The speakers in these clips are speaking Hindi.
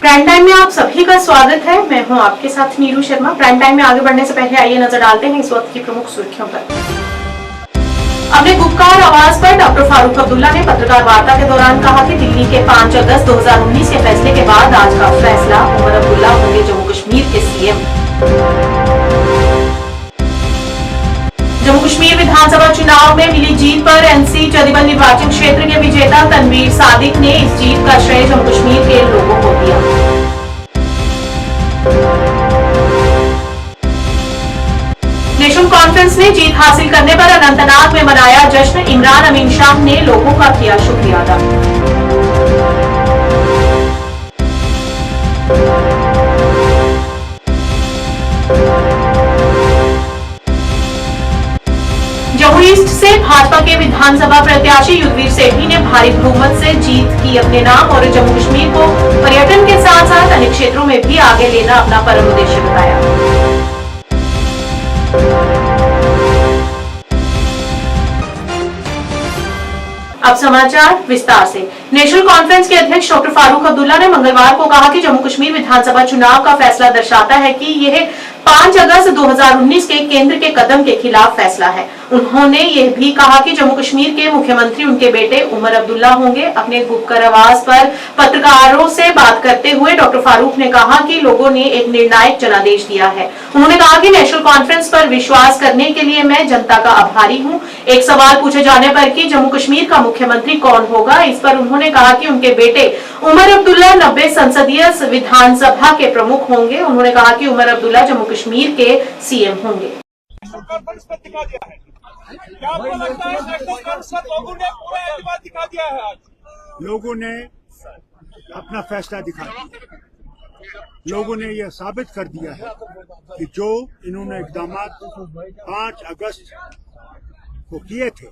प्राइम टाइम में आप सभी का स्वागत है। मैं हूं आपके साथ नीरू शर्मा। प्राइम टाइम में आगे बढ़ने से पहले आइए नजर डालते हैं इस वक्त की प्रमुख सुर्खियों पर। अपने गुपकार आवाज पर डॉक्टर फारूक अब्दुल्ला ने पत्रकार वार्ता के दौरान कहा कि दिल्ली के 5 अगस्त 2019 के फैसले के बाद आज का फैसला उमर अब्दुल्ला होंगे जम्मू कश्मीर के सीएम। जम्मू कश्मीर विधानसभा चुनाव में मिली जीत पर एनसी चंडीगढ़ निर्वाचन क्षेत्र के विजेता तनवीर सादिक ने इस जीत का श्रेय जम्मू कश्मीर के लोगों को दिया। नेशनल कॉन्फ्रेंस ने जीत हासिल करने पर अनंतनाग में मनाया जश्न। इमरान अमीन शाह ने लोगों का किया शुक्रिया अदा। जम्मू ईस्ट से भाजपा के विधानसभा प्रत्याशी युद्धवीर सेठी ने भारी बहुमत से जीत की अपने नाम और जम्मू कश्मीर को पर्यटन के साथ साथ अन्य क्षेत्रों में भी आगे लेना अपना परम उद्देश्य बताया। अब समाचार विस्तार से। नेशनल कॉन्फ्रेंस के अध्यक्ष डॉक्टर फारूक अब्दुल्ला ने मंगलवार को कहा कि जम्मू कश्मीर विधानसभा चुनाव का फैसला दर्शाता है कि यह 5 अगस्त 2019 के केंद्र के कदम के खिलाफ फैसला है। उन्होंने यह भी कहा कि जम्मू कश्मीर के मुख्यमंत्री उनके बेटे उमर अब्दुल्ला होंगे। अपने गुपकार आवाज पर पत्रकारों से बात करते हुए डॉक्टर फारूक ने कहा कि लोगों ने एक निर्णायक जनादेश दिया है। उन्होंने कहा कि नेशनल कॉन्फ्रेंस पर विश्वास करने के लिए मैं जनता का आभारी हूँ। एक सवाल पूछे जाने पर कि जम्मू कश्मीर का मुख्यमंत्री कौन होगा, इस पर उन्होंने कहा कि उनके बेटे उमर अब्दुल्ला 90 संसदीय विधानसभा के प्रमुख होंगे। उन्होंने कहा कि उमर अब्दुल्ला जम्मू कश्मीर के सीएम होंगे। क्या आपको लगता है नेशनल कॉन्फ्रेंस पर लोगों ने पूरा एतबार दिखा दिया है? आज लोगों ने अपना फैसला दिखा दिया। लोगों ने यह साबित कर दिया है कि जो इन्होंने इकदाम 5 अगस्त को किए थे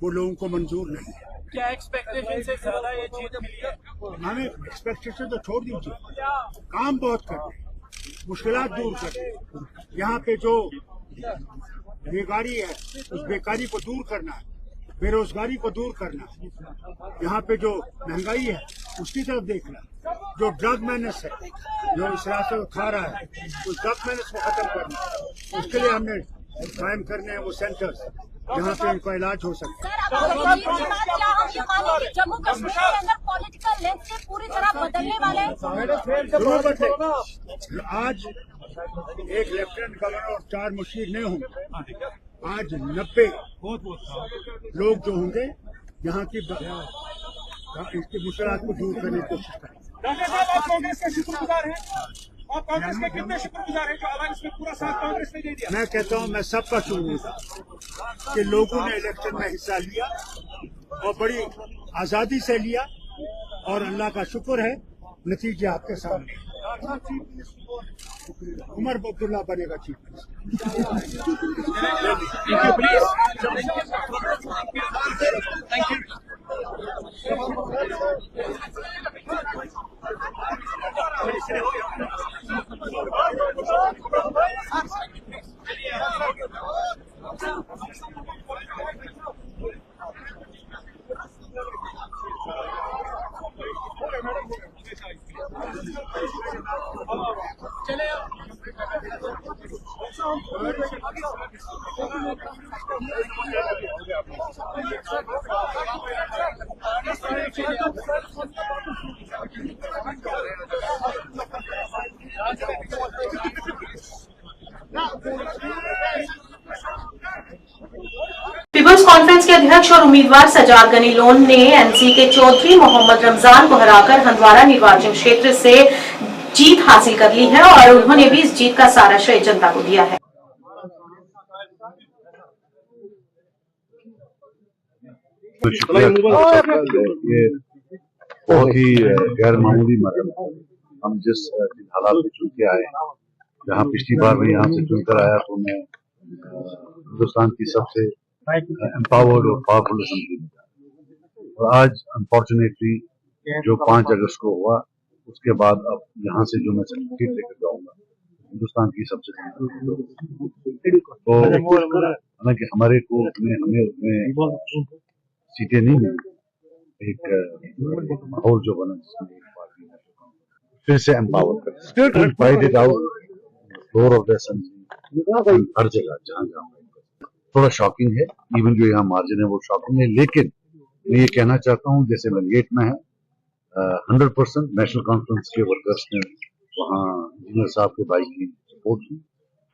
वो लोगों को मंजूर नहीं है। क्या एक्सपेक्टेशन से ज्यादा ये जीत मिली है? हमें एक्सपेक्टेशन तो छोड़ दीजिए, काम बहुत कर रहे हैं, मुश्किलात दूर कर रहे हैं। यहाँ पे जो बेकारी है उस बेकारी को दूर करना है, बेरोजगारी को दूर करना है, यहाँ पे जो महंगाई है उसकी तरफ देखना, जो ड्रग मैनेस है जो इस रास्ते को खा रहा है उस ड्रग मैनेस को खत्म करना। उसके लिए हमने कायम करने हैं वो सेंटर्स जहाँ पे इनका इलाज हो सकता है। जम्मू कश्मीर के अंदर पॉलिटिकल लैंडस्केप पूरी तरह बदलने वाले हैं। आज एक लेफ्टिनेंट गवर्नर और 4 मुशीर नहीं होंगे, आज 90 लोग जो होंगे यहाँ की इसकी मुश्किलात को दूर करने की कोशिश करेंगे। डॉक्टर साहब, आप कांग्रेस के शुक्रगुजार हैं? आप कांग्रेस के कितने शुक्रगुजार हैं जो अलायंस में पूरा साथ कांग्रेस ने दे दिया? मैं कहता हूँ मैं सबका शुक्रगुजार कि लोगों ने इलेक्शन में हिस्सा लिया और बड़ी आजादी से लिया और अल्लाह का शुक्र है नतीजे आपके सामने। उमर अब्दुल्ला बनेगा चीफ पीपल्स कॉन्फ्रेंस के अध्यक्ष और उम्मीदवार सजाद गनी लोन ने एनसी के चौधरी मोहम्मद रमजान को हराकर हंदवाड़ा निर्वाचन क्षेत्र से जीत हासिल कर ली है और उन्होंने भी इस जीत का सारा श्रेय जनता को दिया है। ये बहुत ही गैर मामूली मदद हम जिस हालात में चुन के आए, जहाँ पिछली बार मैं यहाँ से चुनकर आया तो मैं हिंदुस्तान की सबसे एम्पावर्ड और पावरफुल असेंबली में था। और आज अनफॉर्चुनेटली जो 5 अगस्त को हुआ उसके बाद अब यहाँ से जो मैं सर्टिफिकेट लेकर जाऊंगा हिंदुस्तान की सबसे तो हालांकि हमारे को हमें सीटें नहीं मिली, एक माहौल जो बना जिसमें फिर से एम्पावर करें, fight it out floor of the assembly, हर जगह जहाँ जहाँ थोड़ा शॉकिंग है, इवन जो यहाँ मार्जिन है वो शॉकिंग है, लेकिन मैं ये कहना चाहता हूँ जैसे मेलगेट में है 100% नेशनल कॉन्फ्रेंस के वर्कर्स ने वहाँ इंजीनियर साहब के भाई की सपोर्ट की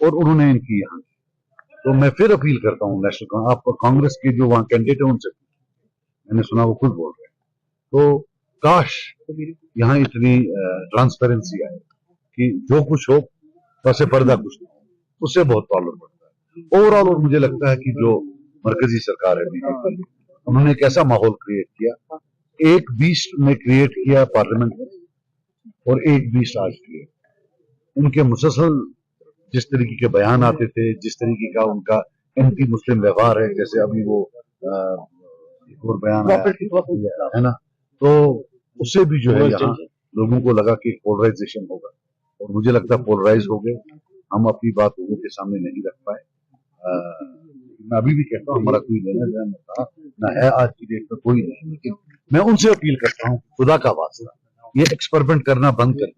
और उन्होंने इनकी यहाँ की। तो मैं फिर अपील करता हूँ नेशनल आप कांग्रेस के जो वहाँ कैंडिडेट है उनसे, मैंने सुना वो खुद बोल रहे हैं, तो काश यहाँ इतनी ट्रांसपेरेंसी आए कि जो कुछ हो वैसे पर्दा कुछ नहीं, उससे बहुत प्रॉब्लम पड़ता है ओवरऑल। और मुझे लगता है कि जो मरकजी सरकार है बीजेपी, उन्होंने एक ऐसा माहौल क्रिएट किया, एक बीस्ट में क्रिएट किया पार्लियामेंट में और एक बीस्ट आज किए। उनके मुसलसल जिस तरीके के बयान आते थे, जिस तरीके का उनका एंटी मुस्लिम व्यवहार है, जैसे अभी वो एक और बयान आया है ना, तो उससे भी जो है यहाँ लोगों को लगा कि पोलराइजेशन होगा और मुझे लगता है पोलराइज हो गए, हम अपनी बात लोगों के सामने नहीं रख पाए। मैं अभी भी कहता हूँ हमारा कोई लेना देना न है आज की डेट में कोई नहीं, लेकिन मैं उनसे अपील करता हूँ खुदा का वास्ता ये एक्सपेरिमेंट करना बंद कर।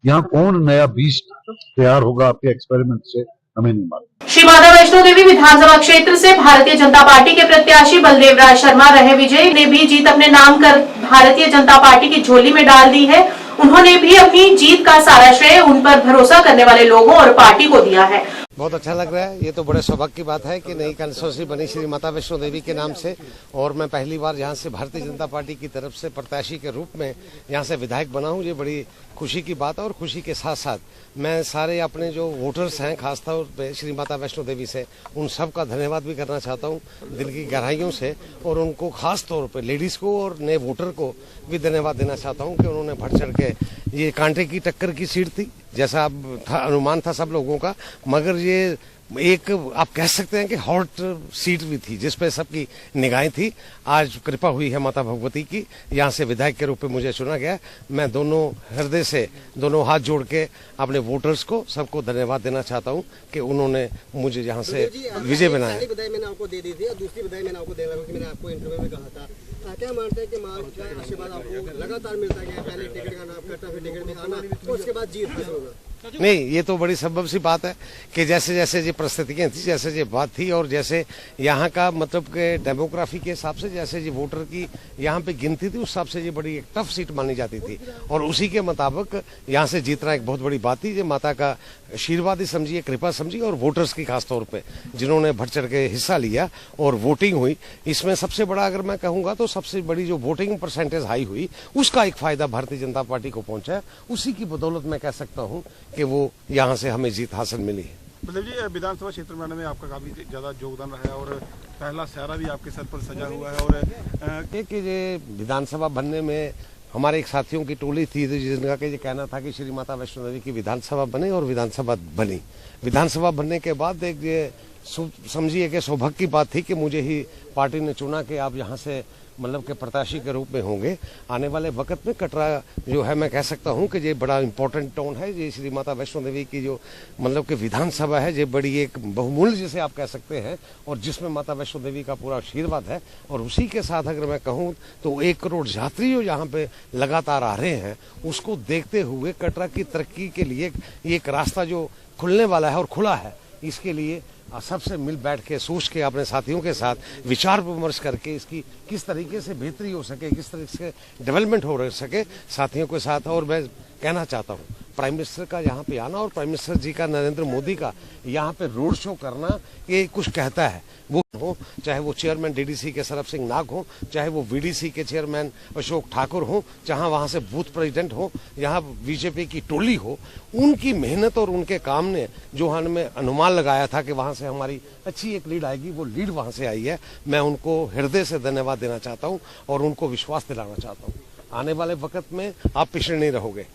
यहाँ कौन नया बीज तैयार होगा आपके एक्सपेरिमेंट से हमें नहीं मालूम। श्री माता वैष्णो देवी विधानसभा क्षेत्र से भारतीय जनता पार्टी के प्रत्याशी बलदेव राज शर्मा रहे विजयी ने भी जीत अपने नाम कर भारतीय जनता पार्टी की झोली में डाल दी है। उन्होंने भी अपनी जीत का सारा श्रेय उन पर भरोसा करने वाले लोगों और पार्टी को दिया है। बहुत अच्छा लग रहा है, ये तो बड़े सौभाग्य की बात है कि नई कंस्टिट्यूंसी बनी श्री माता वैष्णो देवी के नाम से और मैं पहली बार यहाँ से भारतीय जनता पार्टी की तरफ से प्रत्याशी के रूप में यहाँ से विधायक बना हूँ। ये बड़ी खुशी की बात है और खुशी के साथ साथ मैं सारे अपने जो वोटर्स हैं खासतौर पे श्री माता वैष्णो देवी से उन सब का धन्यवाद भी करना चाहता हूँ दिल की गहराइयों से, और उनको खास तौर पे लेडीज को और नए वोटर को भी धन्यवाद देना चाहता हूँ कि उन्होंने बढ़ चढ़ के, ये कांटे की टक्कर की सीट थी जैसा अब अनुमान था सब लोगों का, मगर ये एक आप कह सकते हैं कि हॉट सीट भी थी जिसपे सबकी निगाहें थी। आज कृपा हुई है माता भगवती की, यहाँ से विधायक के रूप में मुझे चुना गया। मैं दोनों हृदय से दोनों हाथ जोड़ के अपने वोटर्स को सबको धन्यवाद देना चाहता हूँ कि उन्होंने मुझे यहाँ से विजय बनाया। बधाई मैंने आपको दे दी थी और दूसरी बधाई मैंने आपको दे रहा हूँ कि मैंने आपको इंटरव्यू में कहा था, क्या मानते हैं कि माँ का आशीर्वाद आपको लगातार मिलता गया, पहले टिकट का नाम करता, फिर टिकट दिखाना, उसके बाद जीत हासिल होना? नहीं, ये तो बड़ी संभव सी बात है कि जैसे जैसे ये परिस्थितियां थी, जैसे ये बात थी और जैसे यहाँ का मतलब के डेमोग्राफी के हिसाब से जैसे ये वोटर की यहाँ पे गिनती थी उस हिसाब से ये बड़ी एक टफ सीट मानी जाती थी और उसी के मुताबिक यहाँ से जीतना एक बहुत बड़ी बात थी। ये माता का आशीर्वाद ही समझिए, कृपा समझिए, और वोटर्स की खासतौर पे जिन्होंने बढ़ चढ़ के हिस्सा लिया और वोटिंग हुई। इसमें सबसे बड़ा अगर मैं कहूँगा तो सबसे बड़ी जो वोटिंग परसेंटेज हाई हुई उसका एक फायदा भारतीय जनता पार्टी को पहुंचा है। उसी की बदौलत मैं कह सकता हूँ कि वो यहाँ से हमें जीत हासिल मिली है। बलदेव जी, विधानसभा क्षेत्र में आपका काफी ज्यादा योगदान रहा है और पहला सहरा भी आपके सर पर सजा हुआ है। और एक ये विधानसभा बनने में हमारे एक साथियों की टोली थी जिनका ये कहना था कि श्री माता वैष्णो देवी की विधानसभा बने और विधानसभा बनी। विधानसभा बनने के बाद एक ये समझिए कि सौभाग्य की बात थी कि मुझे ही पार्टी ने चुना कि आप यहाँ से मतलब के प्रत्याशी के रूप में होंगे। आने वाले वक्त में कटरा जो है मैं कह सकता हूँ कि ये बड़ा इम्पोर्टेंट टाउन है। ये श्री माता वैष्णो देवी की जो मतलब कि विधानसभा है ये बड़ी एक बहुमूल्य जिसे आप कह सकते हैं और जिसमें माता वैष्णो देवी का पूरा आशीर्वाद है। और उसी के साथ अगर मैं कहूँ तो 1 करोड़ यात्री जो यहाँ पे लगातार आ रहे हैं उसको देखते हुए कटरा की तरक्की के लिए एक रास्ता जो खुलने वाला है और खुला है, इसके लिए सबसे मिल बैठ के सोच के अपने साथियों के साथ विचार विमर्श करके इसकी किस तरीके से बेहतरी हो सके, किस तरीके से डेवलपमेंट हो सके साथियों के साथ। और मैं कहना चाहता हूँ प्राइम मिनिस्टर का यहाँ पे आना और प्राइम मिनिस्टर जी का नरेंद्र मोदी का यहाँ पे रोड शो करना ये कुछ कहता है। वो हो चाहे वो चेयरमैन डीडीसी के सरब सिंह नाग हो, चाहे वो वीडीसी के चेयरमैन अशोक ठाकुर हो, चाहे वहाँ से बूथ प्रेसिडेंट हो, यहाँ बीजेपी की टोली हो, उनकी मेहनत और उनके काम ने जो हमें अनुमान लगाया था कि वहाँ से हमारी अच्छी एक लीड आएगी, वो लीड वहाँ से आई है। मैं उनको हृदय से धन्यवाद देना चाहता हूँ और उनको विश्वास दिलाना चाहता हूँ आने वाले वक्त में आप पिछड़े नहीं रहोगे।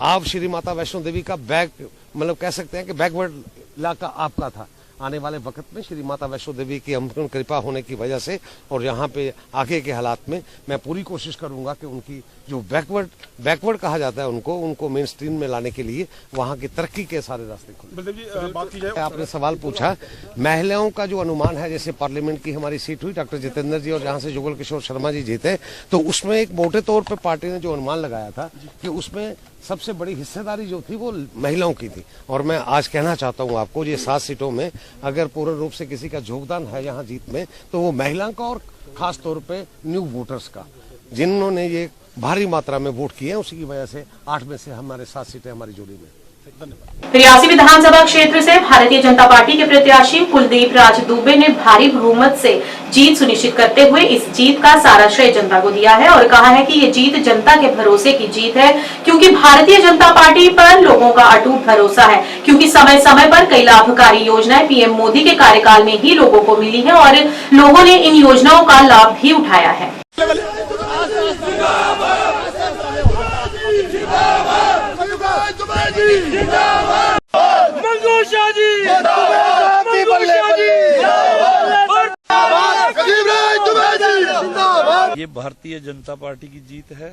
आप श्री माता वैष्णो देवी का मतलब कह सकते हैं कि बैकवर्ड इलाका आपका था। आने वाले वक्त में श्री माता वैष्णो देवी की अमृत कृपा होने की वजह से और यहाँ पे आगे के हालात में मैं पूरी कोशिश करूंगा कि उनकी जो बैकवर्ड कहा जाता है उनको मेन स्ट्रीम में लाने के लिए वहाँ की तरक्की के सारे रास्ते खुले। बलदेव जी, बात की जाए, आपने सवाल पूछा महिलाओं का जो अनुमान है, जैसे पार्लियामेंट की हमारी सीट हुई डॉक्टर जितेंद्र जी और जहाँ से जुगल किशोर शर्मा जी जीते, तो उसमें एक मोटे तौर पर पार्टी ने जो अनुमान लगाया था कि उसमें सबसे बड़ी हिस्सेदारी जो थी वो महिलाओं की थी। और मैं आज कहना चाहता हूँ आपको, ये 7 सीटों में अगर पूर्ण रूप से किसी का योगदान है यहाँ जीत में, तो वो महिलाओं का और खास तौर पे न्यू वोटर्स का, जिन्होंने ये भारी मात्रा में वोट किए हैं, उसी की वजह से 8 में से हमारे 7 सीटें हमारी जोड़ी में। रियासी विधानसभा क्षेत्र से भारतीय जनता पार्टी के प्रत्याशी कुलदीप राज दुबे ने भारी बहुमत से जीत सुनिश्चित करते हुए इस जीत का सारा श्रेय जनता को दिया है और कहा है कि ये जीत जनता के भरोसे की जीत है, क्योंकि भारतीय जनता पार्टी पर लोगों का अटूट भरोसा है, क्योंकि समय समय पर कई लाभकारी योजनाएं पीएम मोदी के कार्यकाल में ही लोगों को मिली है और लोगों ने इन योजनाओं का लाभ भी उठाया है। ये भारतीय जनता पार्टी की जीत है,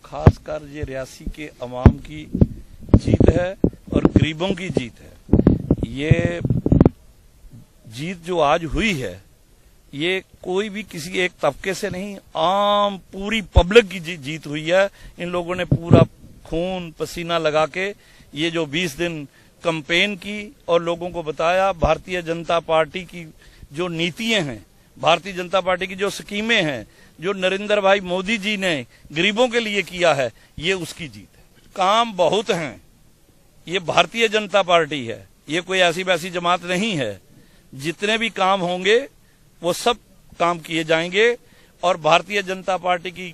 खासकर ये रियासी के अवाम की जीत है और गरीबों की जीत है। ये जीत जो आज हुई है, ये कोई भी किसी एक तबके से नहीं, आम पूरी पब्लिक की जीत हुई है। इन लोगों ने पूरा खून पसीना लगा के ये जो 20 दिन कैंपेन की और लोगों को बताया भारतीय जनता पार्टी की जो नीतियां हैं, भारतीय जनता पार्टी की जो स्कीमें हैं, जो नरेंद्र भाई मोदी जी ने गरीबों के लिए किया है, ये उसकी जीत है। काम बहुत हैं, ये भारतीय जनता पार्टी है, ये कोई ऐसी वैसी जमात नहीं है। जितने भी काम होंगे वो सब काम किए जाएंगे और भारतीय जनता पार्टी की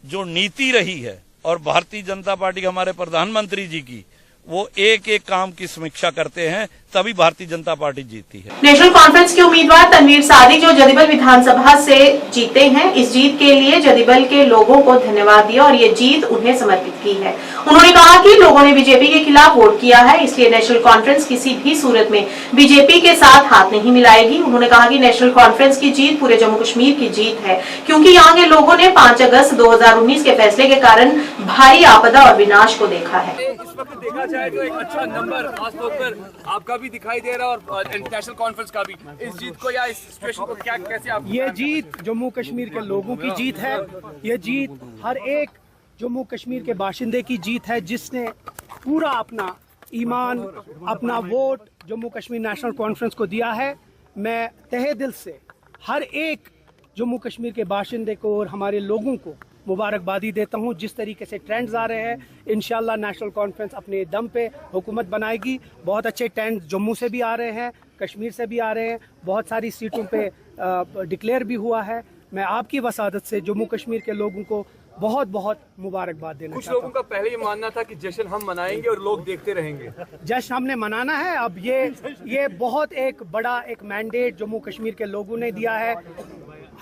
जो नीति रही है और भारतीय जनता पार्टी के हमारे प्रधानमंत्री जी की, वो एक एक काम की समीक्षा करते हैं, तभी भारतीय जनता पार्टी जीतती है। नेशनल कॉन्फ्रेंस के उम्मीदवार तनवीर सादिक जो जदीबल विधानसभा से जीते हैं, इस जीत के लिए जदीबल के लोगों को धन्यवाद दिया और ये जीत उन्हें समर्पित की है। उन्होंने कहा कि लोगों ने बीजेपी के खिलाफ वोट किया है, इसलिए नेशनल कॉन्फ्रेंस किसी भी सूरत में बीजेपी के साथ हाथ नहीं मिलाएगी। उन्होंने कहा कि नेशनल कॉन्फ्रेंस की जीत पूरे जम्मू कश्मीर की जीत है, क्योंकि यहाँ के लोगों ने 5 अगस्त 2019 के फैसले के कारण भारी आपदा और विनाश को देखा है। इस वक्त देखा जाए तो एक अच्छा नंबर खासतौर पर आपका भी दिखाई दे रहा है और नेशनल कॉन्फ्रेंस का भी। इस जीत को या इस सिचुएशन को क्या कैसे आप? ये जीत जम्मू कश्मीर के लोगों की जीत है, ये जीत हर एक जम्मू कश्मीर के बाशिंदे की जीत है, जिसने पूरा अपना ईमान, अपना vote Jammu Kashmir national conference को दिया है। मैं तहे दिल से हर एक जम्मू कश्मीर के बाशिंदे को और हमारे लोगों को मुबारकबादी देता हूं। जिस तरीके से ट्रेंड्स आ रहे हैं, इंशाल्लाह नेशनल कॉन्फ्रेंस अपने दम पे हुकूमत बनाएगी। बहुत अच्छे ट्रेंड्स जम्मू से भी आ रहे हैं, कश्मीर से भी आ रहे हैं, बहुत सारी सीटों पे डिक्लेयर भी हुआ है। मैं आपकी वसादत से जम्मू कश्मीर के लोगों को बहुत बहुत मुबारकबाद देना कुछ चाहता हूं। लोगों का पहले ये मानना था कि जश्न हम मनाएंगे और लोग देखते रहेंगे। जश्न हमने मनाना है। अब ये बहुत एक बड़ा एक मैंडेट जम्मू कश्मीर के लोगों ने दिया है।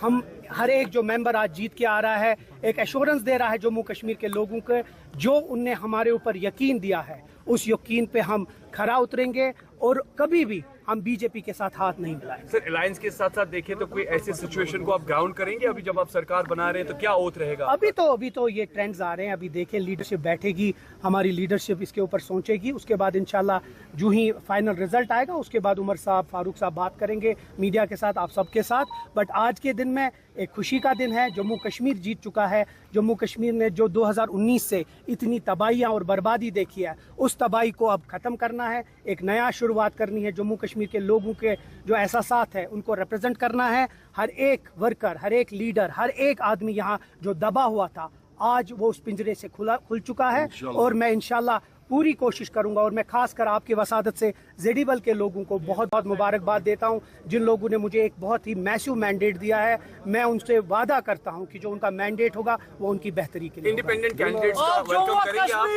हम हर एक जो मेंबर आज जीत के आ रहा है, एक एश्योरेंस दे रहा है जम्मू कश्मीर के लोगों को, जो उनने हमारे ऊपर यकीन दिया है, उस यकीन पे हम खरा उतरेंगे और कभी भी हम बीजेपी के साथ हाथ नहीं मिलाएंगे। सर, अलायंस के साथ साथ देखें तो कोई ऐसी सिचुएशन को आप ग्राउंड करेंगे अभी जब आप सरकार बना रहे हैं, तो क्या ओथ रहेगा? अभी तो ये ट्रेंड्स आ रहे हैं। अभी देखें, लीडरशिप बैठेगी, हमारी लीडरशिप इसके ऊपर सोचेगी। उसके बाद इंशाल्लाह जो ही फाइनल रिजल्ट आएगा, उसके बाद उमर साहब, फारूक साहब बात करेंगे मीडिया के साथ, आप सबके साथ। बट आज के दिन में एक खुशी का दिन है। जम्मू कश्मीर जीत चुका है। जम्मू कश्मीर ने जो 2019 से इतनी तबाहियां और बर्बादी देखी है, उस तबाही को अब खत्म करना है, एक नया शुरुआत करनी है। जम्मू कश्मीर के लोगों के जो एहसासात है, उनको रिप्रेजेंट करना है। हर एक वर्कर, हर एक लीडर, हर एक आदमी यहाँ जो दबा हुआ था, आज वो उस पिंजरे से खुल चुका है। और मैं इंशाल्लाह पूरी कोशिश करूंगा और मैं खासकर आपकी वसादत से जेडीबल के लोगों को बहुत बहुत मुबारकबाद देता हूं, जिन लोगों ने मुझे एक बहुत ही मैसिव मैंडेट दिया है। मैं उनसे वादा करता हूं कि जो उनका मैंडेट होगा वो उनकी बेहतरी के लिए। इंडिपेंडेंट कैंडिडेट्स का वेलकम करेंगे आप?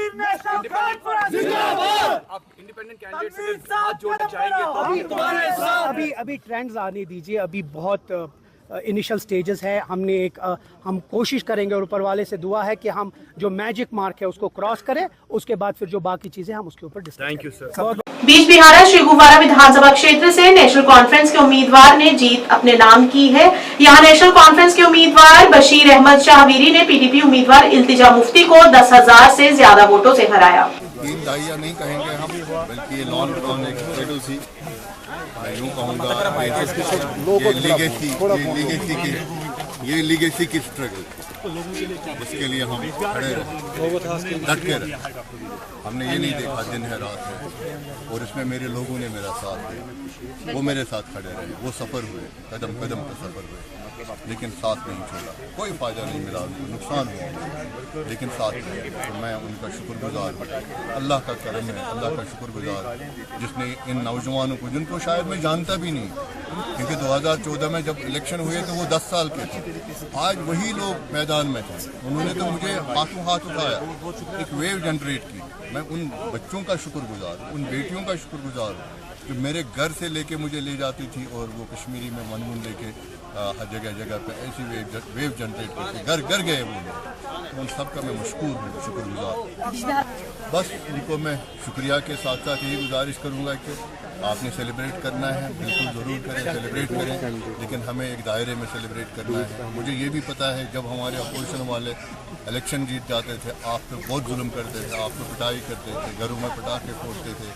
इंडिपेंडेंट कैंडिडेट्स से हाथ जोड़ना चाहेंगे? अभी ट्रेंड्स आने दीजिए, अभी बहुत इनिशियल स्टेजेस है। हम कोशिश करेंगे और ऊपर वाले से दुआ है कि हम जो मैजिक मार्क है उसको क्रॉस करें, उसके बाद फिर जो बाकी चीजें हम उसके ऊपर डिस्कस करें। Thank you sir. बीच बिहारा श्रीगुफारा विधानसभा क्षेत्र से नेशनल कॉन्फ्रेंस के उम्मीदवार ने जीत अपने नाम की है। यहाँ नेशनल कॉन्फ्रेंस के उम्मीदवार बशीर अहमद शाहवीरी ने पीडीपी उम्मीदवार इल्तिजा मुफ्ती को 10,000 से ज्यादा वोटों से हराया। तीन दहाइयाँ नहीं कहेंगे हम, बल्कि ये नॉन सी यूँ कहूँगा, ये लीगेसी की स्ट्रगल इसके लिए हम खड़े रहे, डट के रहे। हमने ये नहीं देखा दिन है रात है, और इसमें मेरे लोगों ने मेरा साथ दिया, वो मेरे साथ खड़े रहे, वो सफ़र हुए, कदम कदम पर सफ़र हुए, लेकिन साथ नहीं छोड़ा। कोई फ़ायदा नहीं मिला, उनको नुकसान हुआ, लेकिन साथ रहे। तो मैं उनका शुक्रगुजार हूँ। अल्लाह का करम है, अल्लाह का शुक्रगुजार जिसने इन नौजवानों को, जिनको शायद मैं जानता भी नहीं, क्योंकि 2014 में जब इलेक्शन हुए तो वो 10 साल के थे, आज वही लोग मैदान में थे। उन्होंने तो मुझे हाथों हाथ उठाया, एक वेव जनरेट की। मैं उन बच्चों का शुक्रगुजार हूँ, उन बेटियों का शुक्रगुजार हूँ जो मेरे घर से लेके मुझे ले जाती थी, और वो कश्मीरी में मनमून लेके हर जगह जगह पे ऐसी वेव जनरेट करके घर घर गए वो लोग। तो उन सब का मैं मशकूर हूँ, शुक्रगुजार। बस उनको मैं शुक्रिया के साथ साथ यही गुजारिश करूँगा कि आपने सेलिब्रेट करना है, बिल्कुल ज़रूर करें, सेलिब्रेट करें, लेकिन हमें एक दायरे में सेलिब्रेट करना है। मुझे ये भी पता है जब हमारे अपोजिशन वाले इलेक्शन जीत जाते थे, आप पे बहुत जुल्म करते थे, आप पे पिटाई करते थे, घरों में पटाखे फोड़ते थे,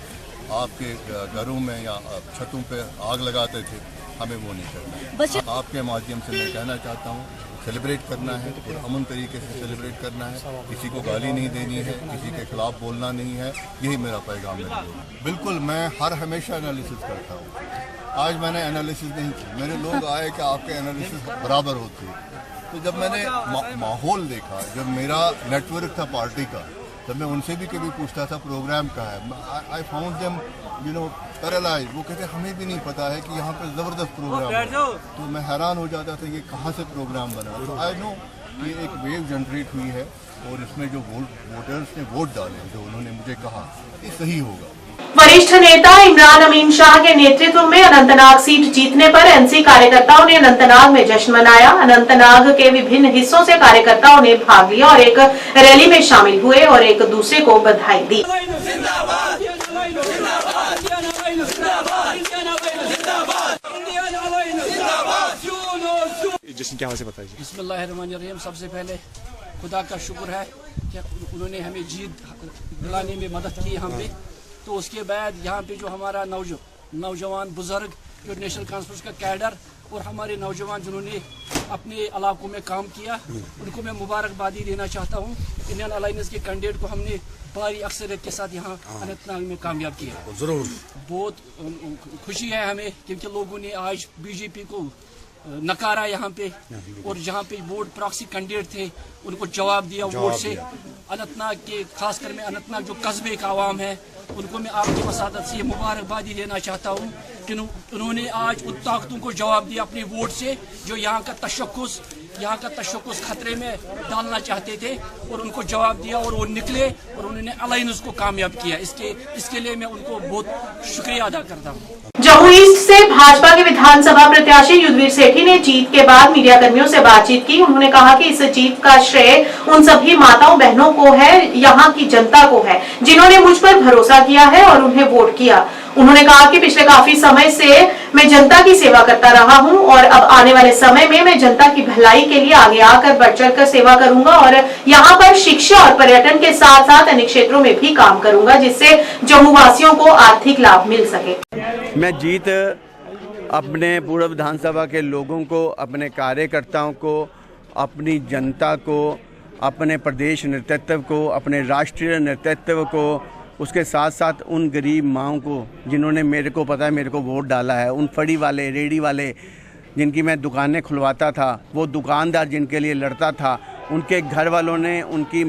आपके घरों में या छतों पे आग लगाते थे। हमें वो नहीं करना है। आपके माध्यम से मैं कहना चाहता हूँ, सेलिब्रेट करना है और अमन तरीके से सेलिब्रेट करना है, किसी को गाली नहीं देनी है, किसी के खिलाफ बोलना नहीं है, यही मेरा पैगाम है। बिल्कुल, मैं हमेशा एनालिसिस करता हूँ। आज मैंने एनालिसिस नहीं की, मेरे लोग आए कि आपके एनालिसिस बराबर होती है। तो जब मैंने माहौल देखा, जब मेरा नेटवर्क था पार्टी का, तब मैं उनसे भी कभी पूछता था प्रोग्राम कहाँ है। I found them paralyse. वो कहते हमें भी नहीं पता है कि यहाँ पे ज़बरदस्त प्रोग्राम है। तो मैं हैरान हो जाता था कि कहाँ से प्रोग्राम बना। तो आई नो ये एक वेव जनरेट हुई है, और इसमें जो वोटर्स ने वोट डाले, जो उन्होंने मुझे कहा, ये सही होगा। वरिष्ठ नेता इमरान अमीन शाह के नेतृत्व में अनंतनाग सीट जीतने पर एनसी कार्यकर्ताओं ने अनंतनाग में जश्न मनाया। अनंतनाग के विभिन्न हिस्सों से कार्यकर्ताओं ने भाग लिया और एक रैली में शामिल हुए और एक दूसरे को बधाई दी। जश्न क्या से बताइए। बिस्मिल्लाहिर्रहमानिर्रहीम। सबसे पहले खुदा का शुक्र है कि उन्होंने हमें जीत दिलाने में मदद की यहाँ पे। तो उसके बाद यहाँ पे जो हमारा नौजवान बुजुर्ग, जो नेशनल कॉन्फ्रेंस का कैडर और हमारे नौजवान जिन्होंने अपने इलाकों में काम किया, उनको मैं मुबारकबादी देना चाहता हूँ। इंडियन अलायंस के कैंडिडेट को हमने भारी अक्सरियत के साथ यहाँ अनंतनाग में कामयाब किया। जरूर बहुत खुशी है हमें, क्योंकि लोगों ने आज बीजेपी को नकारा यहाँ पे, और जहाँ पे वोट प्रॉक्सी कैंडिडेट थे उनको जवाब दिया वोट से। अनंतनाग के खासकर में अनंतनाग जो कस्बे का आवाम है, उनको मैं आपकी मसादत से मुबारकबादी देना चाहता हूँ कि उन्होंने आज उन ताकतों को जवाब दिया अपने वोट से, जो यहाँ का तशक्कुस खतरे में डालना चाहते थे, और उनको जवाब दिया और वो निकले और उन्होंने अलायंस को कामयाब किया। इसके लिए मैं उनको बहुत शुक्रिया अदा करता हूँ। जम्मू ईस्ट से भाजपा के विधानसभा प्रत्याशी युद्धवीर सेठी ने जीत के बाद मीडिया कर्मियों से बातचीत की। उन्होंने कहा कि इस जीत का श्रेय उन सभी माताओं बहनों को है, यहाँ की जनता को है, जिन्होंने मुझ पर भरोसा किया है और उन्हें वोट किया। उन्होंने कहा कि पिछले काफी समय से मैं जनता की सेवा करता रहा हूं और अब आने वाले समय में मैं जनता की भलाई के लिए आगे आकर बढ़ चढ़कर सेवा करूंगा और यहां पर शिक्षा और पर्यटन के साथ साथ अन्य क्षेत्रों में भी काम करूंगा, जिससे जम्मू वासियों को आर्थिक लाभ मिल सके। मैं जीत अपने पूर्व विधानसभा के लोगों को, अपने कार्यकर्ताओं को, अपनी जनता को, अपने प्रदेश नेतृत्व को, अपने राष्ट्रीय नेतृत्व को, उसके साथ साथ उन गरीब माँओं को जिन्होंने मेरे को पता है मेरे को वोट डाला है, उन फड़ी वाले, रेडी वाले जिनकी मैं दुकानें खुलवाता था, वो दुकानदार जिनके लिए लड़ता था, उनके घर वालों ने, उनकी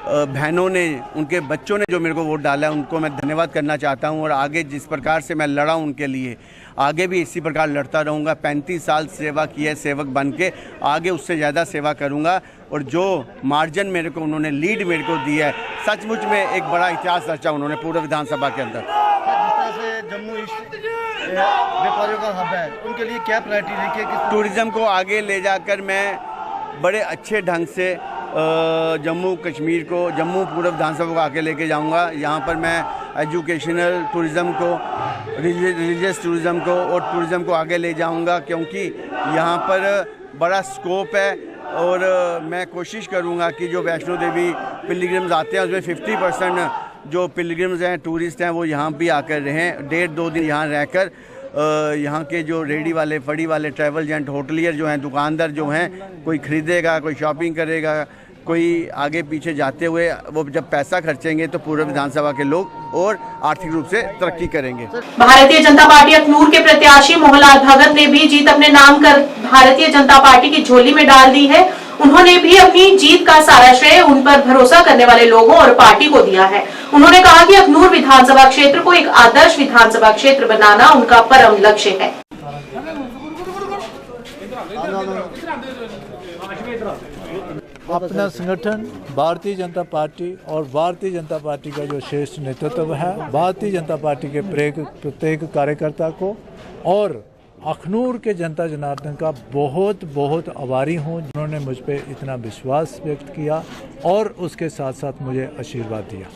बहनों ने, उनके बच्चों ने जो मेरे को वोट डाला है, उनको मैं धन्यवाद करना चाहता हूं। और आगे जिस प्रकार से मैं लड़ा उनके लिए, आगे भी इसी प्रकार लड़ता रहूंगा। 35 साल सेवा की है सेवक बन के, आगे उससे ज़्यादा सेवा करूंगा। और जो मार्जिन मेरे को उन्होंने, लीड मेरे को दी है, सचमुच में एक बड़ा इतिहास रचा उन्होंने पूर्व विधानसभा के अंदर। जम्मू ईस्ट व्यापारियों का हब है, उनके लिए क्या प्रायोरिटी रखी है? टूरिज़्म को आगे ले जाकर मैं बड़े अच्छे ढंग से जम्मू कश्मीर को, जम्मू पूर्व विधानसभा को आगे लेके जाऊंगा। यहाँ पर मैं एजुकेशनल टूरिज़्म को, रिलीजियस टूरिज़्म को और टूरिज़्म को आगे ले जाऊंगा, क्योंकि यहाँ पर बड़ा स्कोप है। और मैं कोशिश करूँगा कि जो वैष्णो देवी पिलग्रिम्स आते हैं उसमें 50% जो पिलग्रिम्स हैं, टूरिस्ट हैं, वो यहाँ भी आकर रहें, 1.5-2 दिन यहाँ रहकर यहाँ के जो रेडी वाले, फड़ी वाले, ट्रैवल एजेंट, होटलियर जो हैं, दुकानदार जो हैं, कोई ख़रीदेगा, कोई शॉपिंग करेगा, कोई आगे पीछे जाते हुए वो जब पैसा खर्चेंगे तो पूर्व विधानसभा के लोग और आर्थिक रूप से तरक्की करेंगे। भारतीय जनता पार्टी अखनूर के प्रत्याशी मोहनलाल भगत ने भी जीत अपने नाम कर भारतीय जनता पार्टी की झोली में डाल दी है। उन्होंने भी अपनी जीत का सारा श्रेय उन पर भरोसा करने वाले लोगों और पार्टी को दिया है। उन्होंने कहा कि अखनूर विधानसभा क्षेत्र को एक आदर्श विधानसभा क्षेत्र बनाना उनका परम लक्ष्य है। अपना संगठन भारतीय जनता पार्टी और भारतीय जनता पार्टी का जो श्रेष्ठ नेतृत्व है, भारतीय जनता पार्टी के प्रत्येक कार्यकर्ता को और अखनूर के जनता जनार्दन का बहुत बहुत आभारी हूँ, जिन्होंने मुझ पे इतना विश्वास व्यक्त किया और उसके साथ साथ मुझे आशीर्वाद दिया।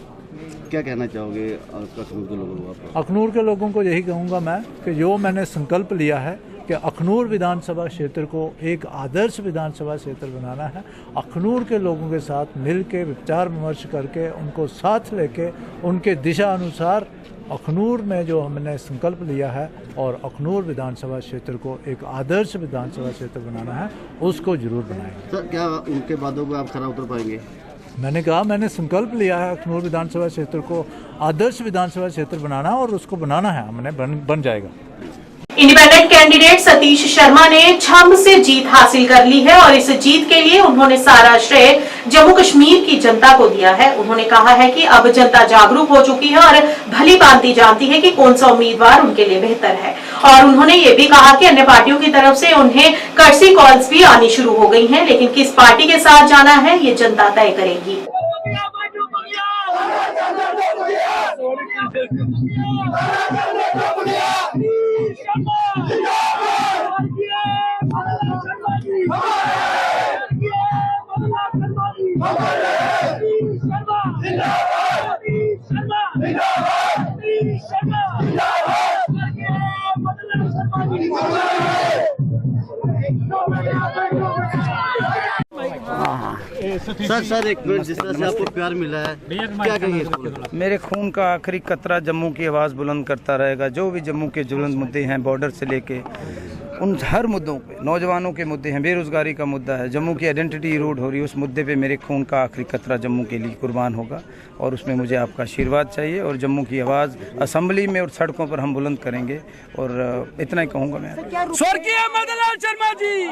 क्या कहना चाहोगे अखनूर के लोगों को? अखनूर के लोगों को यही कहूँगा मैं कि जो मैंने संकल्प लिया है कि अखनूर विधानसभा क्षेत्र को एक आदर्श विधानसभा क्षेत्र बनाना है, अखनूर के लोगों के साथ मिल के विचार विमर्श करके उनको साथ लेके उनके दिशा अनुसार अखनूर में जो हमने संकल्प लिया है और अखनूर विधानसभा क्षेत्र को एक आदर्श विधानसभा क्षेत्र बनाना है, उसको जरूर बनाएंगे। सर, क्या उनके बातों पर आप खरा उतर पाएंगे? मैंने कहा मैंने संकल्प लिया है अखनूर विधानसभा क्षेत्र को आदर्श विधानसभा क्षेत्र बनाना और उसको बनाना है, हमने बन जाएगा। इंडिपेंडेंट कैंडिडेट सतीश शर्मा ने छम से जीत हासिल कर ली है और इस जीत के लिए उन्होंने सारा श्रेय जम्मू कश्मीर की जनता को दिया है। उन्होंने कहा है कि अब जनता जागरूक हो चुकी है और भली भांति जानती है कि कौन सा उम्मीदवार उनके लिए बेहतर है। और उन्होंने ये भी कहा कि अन्य पार्टियों की तरफ से उन्हें कर्सी कॉल्स भी आनी शुरू हो गई हैं, लेकिन किस पार्टी के साथ जाना है ये जनता तय करेगी। सर एक मिनट, जिस तरह से आपको प्यार मिला है क्या कहेंगे इसको? मेरे खून का आखिरी कतरा जम्मू की आवाज़ बुलंद करता रहेगा। जो भी जम्मू के ज्वलंत मुद्दे हैं, बॉर्डर से लेके उन हर मुद्दों पे, नौजवानों के मुद्दे हैं, बेरोजगारी का मुद्दा है, जम्मू की आइडेंटिटी इरोड हो रही है, उस मुद्दे पे मेरे खून का आखिरी कतरा जम्मू के लिए कुर्बान होगा और उसमें मुझे आपका आशीर्वाद चाहिए और जम्मू की आवाज़ असेंबली में और सड़कों पर हम बुलंद करेंगे। और इतना ही कहूँगा मैं। स्वर्गीय मोहनलाल शर्मा जी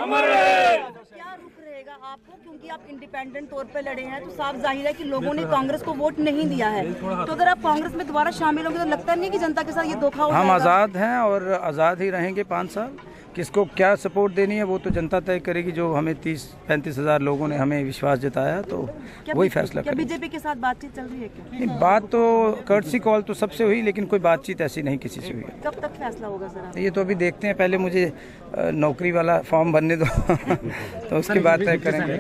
आपको, क्योंकि आप इंडिपेंडेंट तौर पे लड़े हैं तो साफ जाहिर है कि लोगों ने कांग्रेस को वोट नहीं दिया है, तो अगर आप कांग्रेस में दोबारा शामिल होंगे तो लगता नहीं कि जनता के साथ ये धोखा हो जाएगा? हम आज़ाद हैं और आज़ाद ही रहेंगे 5 साल। किसको क्या सपोर्ट देनी है वो तो जनता तय करेगी। जो हमें 30-35 हज़ार लोगों ने हमें विश्वास जताया तो वही फैसला करेंगे। बीजेपी के साथ बातचीत चल रही है क्या? नहीं, बात तो कर्टसी कॉल तो सबसे हुई, लेकिन कोई बातचीत ऐसी नहीं किसी से हुई। कब तक फैसला होगा सर? ये तो अभी देखते हैं, पहले मुझे नौकरी वाला फॉर्म भरने दो तो उसके बाद तय करेंगे।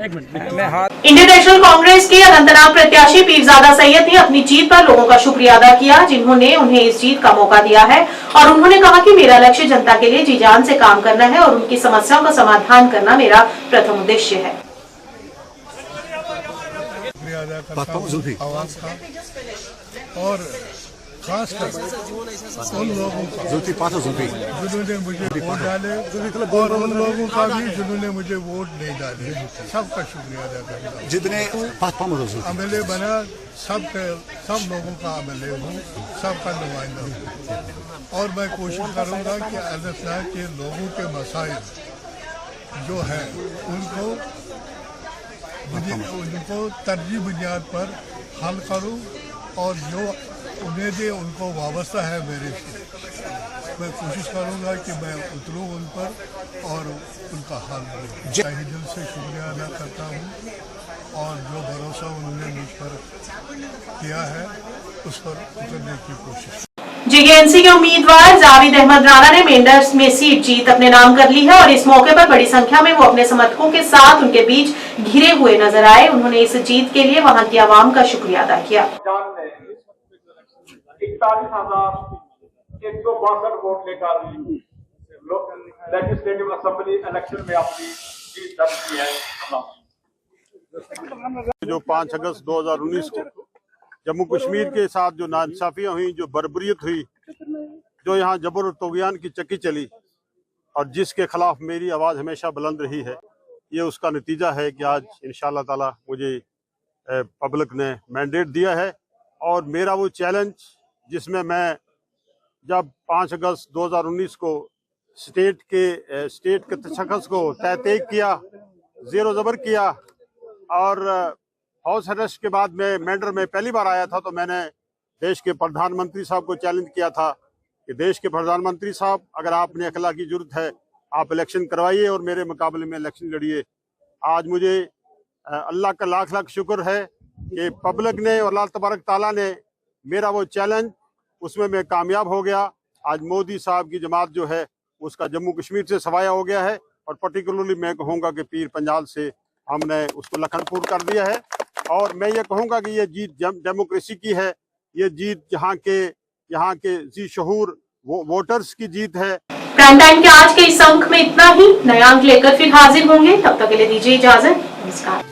मैं हाथ इंडियन नेशनल कांग्रेस के अनंतनाग प्रत्याशी पीरजादा सैयद ने अपनी जीत पर लोगों का शुक्रिया अदा किया, जिन्होंने उन्हें इस जीत का मौका दिया है। और उन्होंने कहा कि मेरा लक्ष्य जनता के लिए जी जान से काम करना है और उनकी समस्याओं का समाधान करना मेरा प्रथम उद्देश्य है। और खासकर उन लोगों का जिन्होंने मुझे वोट डाले और उन लोगों का भी जिन्होंने मुझे वोट नहीं डाले, सबका शुक्रिया अदा करना। जितने एमएलए बना सब लोगों का एमएलए हूँ, सबका नुमाइंदा हूँ और मैं कोशिश करूँगा कि अनंतनाग के लोगों के मसाइल जो है उनको तरजीह बुनियाद पर हल करूँ और जो उम्मीदें उनको वाबस्ता है मेरे से, मैं कोशिश करूँगा कि मैं उतरूँ उन पर और उनका हल करूँ। तहे दिल से शुक्रिया अदा करता हूँ और जो भरोसा उन्होंने मुझ पर किया है उस पर उतरने की कोशिश। जेकेएनसी के उम्मीदवार जावेद अहमद राणा ने मेंढर में सीट जीत अपने नाम कर ली है और इस मौके पर बड़ी संख्या में वो अपने समर्थकों के साथ उनके बीच घिरे हुए नजर आए। उन्होंने इस जीत के लिए वहां की आवाम का शुक्रिया अदा किया। 41,162 वोट लेकर लेजिस्लेटिव असेंबली इलेक्शन में अपनी जीत दर्ज की है। जो 5 अगस्त 2019 को जम्मू कश्मीर के साथ जो नाइंसाफियां हुई, जो बर्बरियत हुई, जो यहाँ जबर और तोगियान की चक्की चली और जिसके खिलाफ मेरी आवाज़ हमेशा बुलंद रही है, ये उसका नतीजा है कि आज इंशाअल्लाह ताला मुझे पब्लिक ने मैंडेट दिया है। और मेरा वो चैलेंज जिसमें मैं जब 5 अगस्त 2019 को स्टेट के तशख़्ख़ुस को तहक़ीक़ किया, ज़ेर ज़बर किया और हाउस अरेस्ट के बाद में मैंडर में पहली बार आया था, तो मैंने देश के प्रधानमंत्री साहब को चैलेंज किया था कि देश के प्रधानमंत्री साहब, अगर आपने अखलाकी ज़रूरत है आप इलेक्शन करवाइए और मेरे मुकाबले में इलेक्शन लड़िए। आज मुझे अल्लाह का लाख लाख शुक्र है कि पब्लिक ने और अल्लाह तबारक ताला ने मेरा वो चैलेंज, उसमें मैं कामयाब हो गया। आज मोदी साहब की जमात जो है उसका जम्मू कश्मीर से सवाया हो गया है और पर्टिकुलरली मैं कहूँगा कि पीर पंजाल से हमने उसको लखनपुर कर दिया है। और मैं ये कहूँगा कि ये जीत डेमोक्रेसी की है, ये जीत यहाँ के जी शहूर वोटर्स की जीत है। प्राइम टाइम के आज के इस अंक में इतना ही। नया अंक लेकर फिर हाजिर होंगे, तब तक के लिए दीजिए इजाजत। नमस्कार।